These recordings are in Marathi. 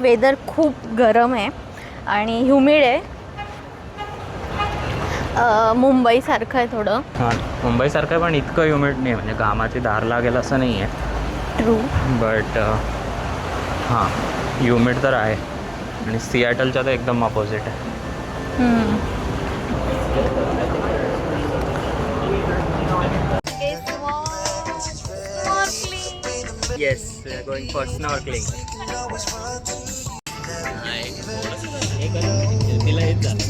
वेदर खूप गरम आहे आणि ह्युमिड आहे. मुंबईसारखं आहे थोडं. हां, मुंबईसारखं आहे पण इतकं ह्युमिड नाही, म्हणजे घामाची धार लागेल असं नाही आहे. ट्रू. बट हां, ह्युमिड तर आहे आणि सिॲटलच्या तर एकदम अपोजिट आहे. Yes, we are going for snorkeling. तिला हेच झालं.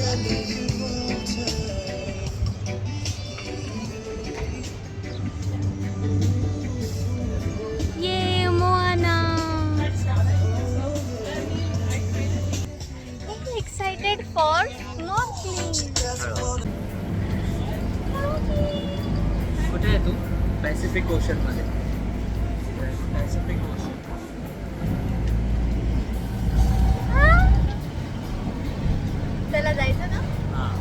Excited for snorkeling. कुठे आहे तू? पॅसिफिक ओशन मध्ये. Pacific ocean. चला जायचं ना. हां.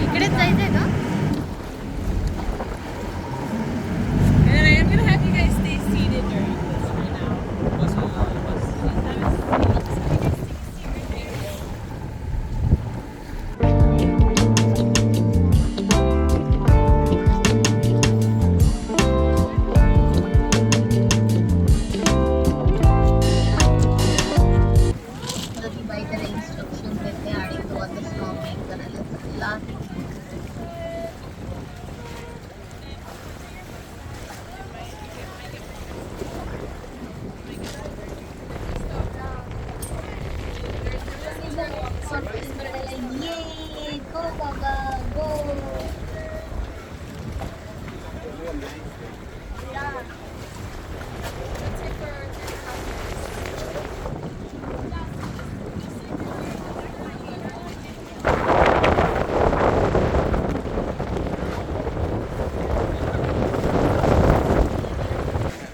इकडेच जायचंय का?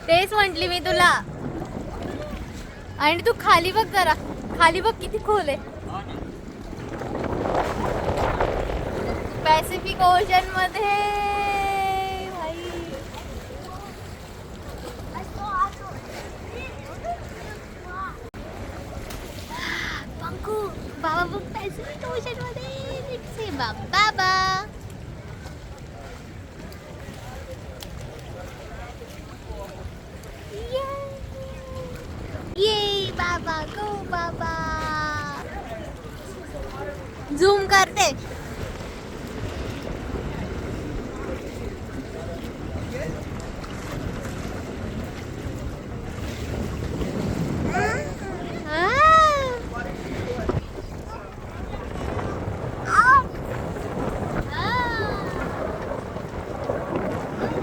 तेच म्हंटली मी तुला. आणि तू खाली बघ जरा, खाली बघ किती खोल आहे. पॅसिफिक ओशन मध्ये भाई. पंकू बाबा बघ पॅसिफिक ओशन मध्ये. बाबा ये बाबा गो बाबा. झूम करते.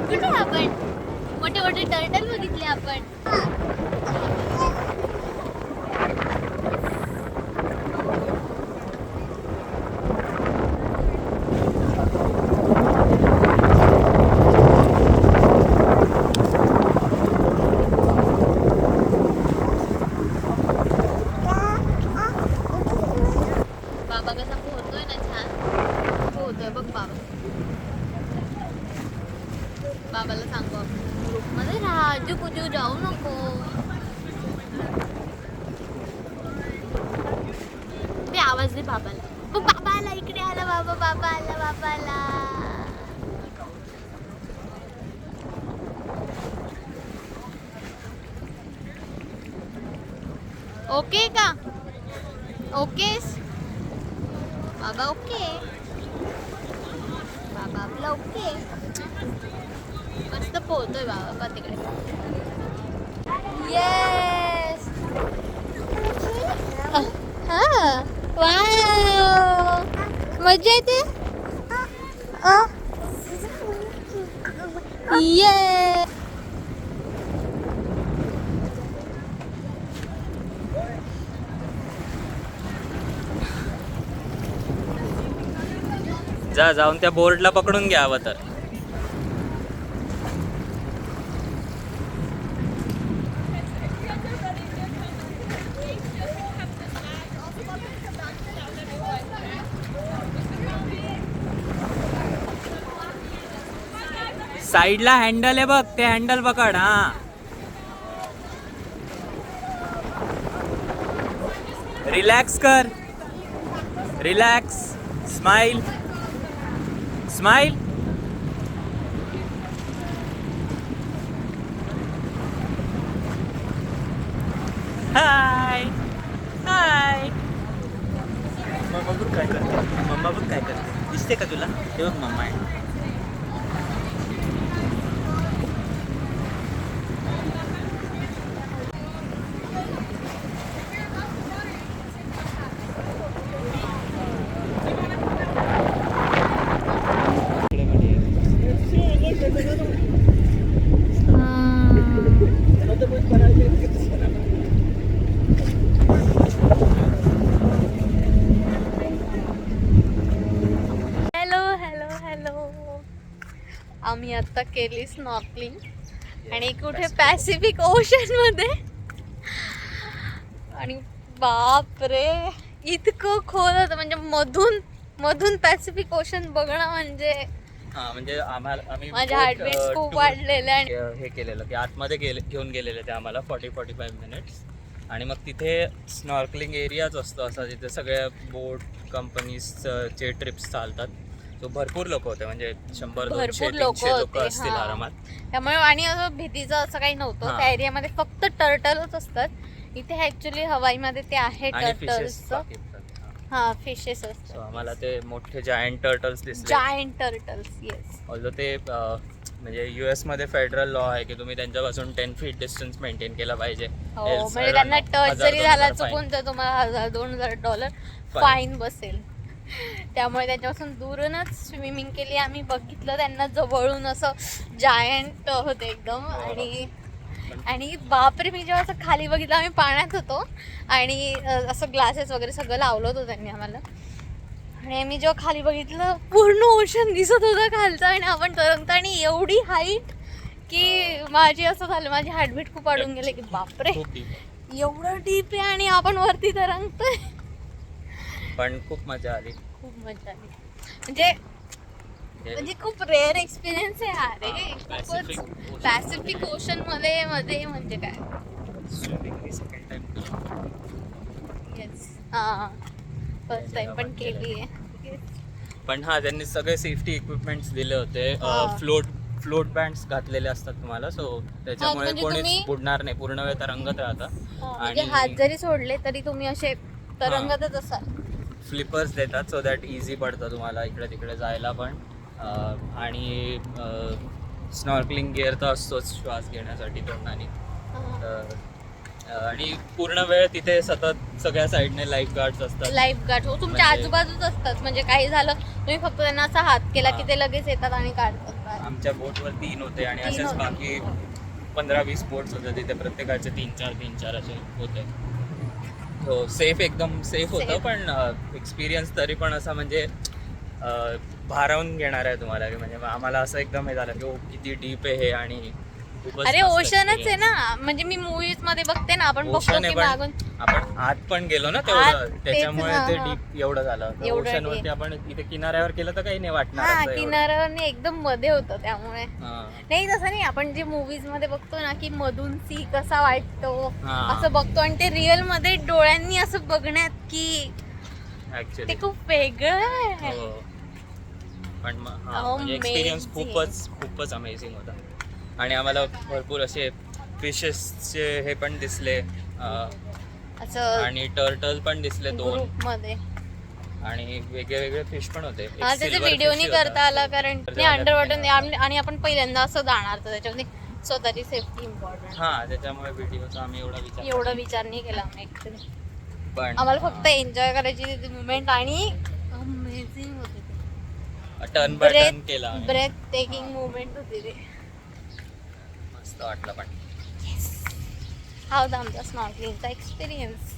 कुठे आपण मोठे मोठे टर्टल बघितले आपण. बाबा कसा पोहतोय ना, छान पोहतोय बघ बाबा. बाबाला सांगू आपण ग्रुपमध्ये राजू कुजू जाऊ नको. ते आवाज दे बाबाला. बघ बाबा आला, इकडे आला बाबा. बाबा आला, बाबा आला. ओके का? ओकेस बाबा. ओके बाबा आपला ओके. मस्त पोहतोय बाबा का तिकडे. येस. हा वाव, मजा येते. ये जा, जाऊन त्या बोर्डला पकडून घ्या हवं तर. साईडला हँडल आहे बघ, ते हँडल पकड. हा रिलॅक्स कर, relax. Smile smile. Hi hi. मम्मा बघ काय करते, मम्मा बघ काय करते. दिसते का तुला? हे बघ मम्मा आहे. आम्ही आता केली स्नॉर्कलिंग आणि कुठे पॅसिफिक ओशन मध्ये. आणि बाप रे इतकं खोल होतं, म्हणजे मधून मधून पॅसिफिक ओशन बघणं म्हणजे म्हणजे आम्ही माझे हार्टबीट खूप वाढलेले. आणि हे केलेलं की आतमध्ये घेऊन गेलेले ते आम्हाला 40-45 मिनिट्स. आणि मग तिथे स्नॉर्कलिंग एरियाच असतो असा, जिथे सगळ्या बोट कंपनीजचे ट्रिप्स चालतात. तो भरपूर लोक होते, म्हणजे 100-200 लोक असतील आरामात. त्यामुळे आणि असं भीतीचं असं काही नव्हतं. त्या एरियामध्ये फक्त टर्टलच असतात. इथे ऍक्च्युली हवाईमध्ये ते आहे टर्टल्स. हा फिशेस असतात. आम्हाला ते मोठे जायंट टर्टल्स दिसले. Giant turtles yes. ऑल्दो ते म्हणजे US मध्ये फेडरल लॉ आहे की तुम्ही त्यांच्यापासून 10 फीट डिस्टन्स मेंटेन केला पाहिजे. म्हणजे त्यांना टच जरी झाला चुकून तर तुम्हाला $1,000-2,000 फाईन बसेल. त्यामुळे त्याच्यापासून दूरूनच स्विमिंग केली आम्ही. बघितलं त्यांना जवळून, असं जायंट होते एकदम. आणि बापरे मी जेव्हा असं खाली बघितलं, आम्ही पाण्यात होतो आणि असं ग्लासेस वगैरे सगळं लावलं होतं त्यांनी आम्हाला. आणि मी जेव्हा खाली बघितलं पूर्ण ओशन दिसत होतं खालचं आणि आपण तरंगतो. आणि एवढी हाईट की माझी असं झालं, माझी हार्टबीट खूप वाढून गेले की बापरे एवढं डीप आहे आणि आपण वरती तरंगतोय. पण खूप मजा आली, खूप मजा आली. म्हणजे खूप रेअर एक्सपिरियन्स आहे हा रे. खूपच पॅसिफिक ओशन मध्ये म्हणजे काय. येस फर्स्ट टाइम पण केली आहे. पण हा त्यांनी सगळे सेफ्टी इक्विपमेंट्स दिले होते. फ्लोट बँड्स घातलेले असतात तुम्हाला, सो त्याच्यामुळे म्हणजे कोणीच बुडणार नाही, पूर्ण वेळ तरंगत राहता. आणि हात जरी सोडले तरी तुम्ही असे तरंगतच असाल. फ्लिपर्स देतात सो दॅट इझी पडतं तुम्हाला इकडे तिकडे जायला पण. आणि स्नॉर्कलिंग गिअर तर असतोच श्वास घेण्यासाठी तोंडाने. आणि पूर्ण वेळ तिथे सतत सगळ्या साईडने लाईफ गार्ड्स असतात. लाईफ गार्ड तुमच्या आजूबाजूच असतात. म्हणजे काही झालं तुम्ही फक्त त्यांना असा हात केला की ते लगेच येतात आणि काढतात. आमच्या बोटवर 3 होते आणि असेच बाकी 15-20 बोट्स होते तिथे, प्रत्येकाचे 3-4 असे होते. हो सेफ, एकदम सेफ होतं. पण एक्सपिरियन्स तरी पण असा म्हणजे भारावून घेणार आहे तुम्हाला. म्हणजे आम्हाला असं एकदम हे झालं की किती डीप आहे हे. आणि अरे ओशनच आहे ना. म्हणजे मी मूवीज मध्ये बघते ना, आपण बघतो की मागून आपण आत पण गेलो ना तेवढं, त्याच्यामुळे ते डीप एवढं झालं. ओशन वरती आपण इथे किनाऱ्यावर केलं तर काही नाही वाटणार. किनाऱ्यावर एकदम मध्ये होतं त्यामुळे नाही. तसं नाही, आपण जे मूवीज मध्ये बघतो ना की मधून सी कसा वाटतो असं बघतो. आणि ते रिअल मध्ये डोळ्यांनी असं बघण्यात की ते खूप वेगळं आहे. पण एक्सपिरियन्स खूपच अमेझिंग होता. आणि आम्हाला भरपूर असे फिशेसचे हे पण दिसले आणि टर्टल पण दिसले 2 मध्ये. आणि वेगळे फिश पण होते. त्याचे व्हिडिओ नाही करता आला कारण ते अंडर वॉटर. आणि आपण पहिल्यांदा असं जाणार तर त्याच्यामध्ये स्वतःची सेफ्टी इम्पॉर्टंट. त्याच्यामुळे व्हिडिओचा आम्ही एवढा विचार नाही केला पण आम्हाला फक्त एन्जॉय करायची ती मुवमेंट. आणि अमेझिंग होते ते. टर्न बाय टर्न केला, ब्रेथ टेकिंग मुवमेंट होती ते. मस्त वाटलं. पण हा होता आमचा स्नॉर्कलिंगचा एक्सपिरियन्स.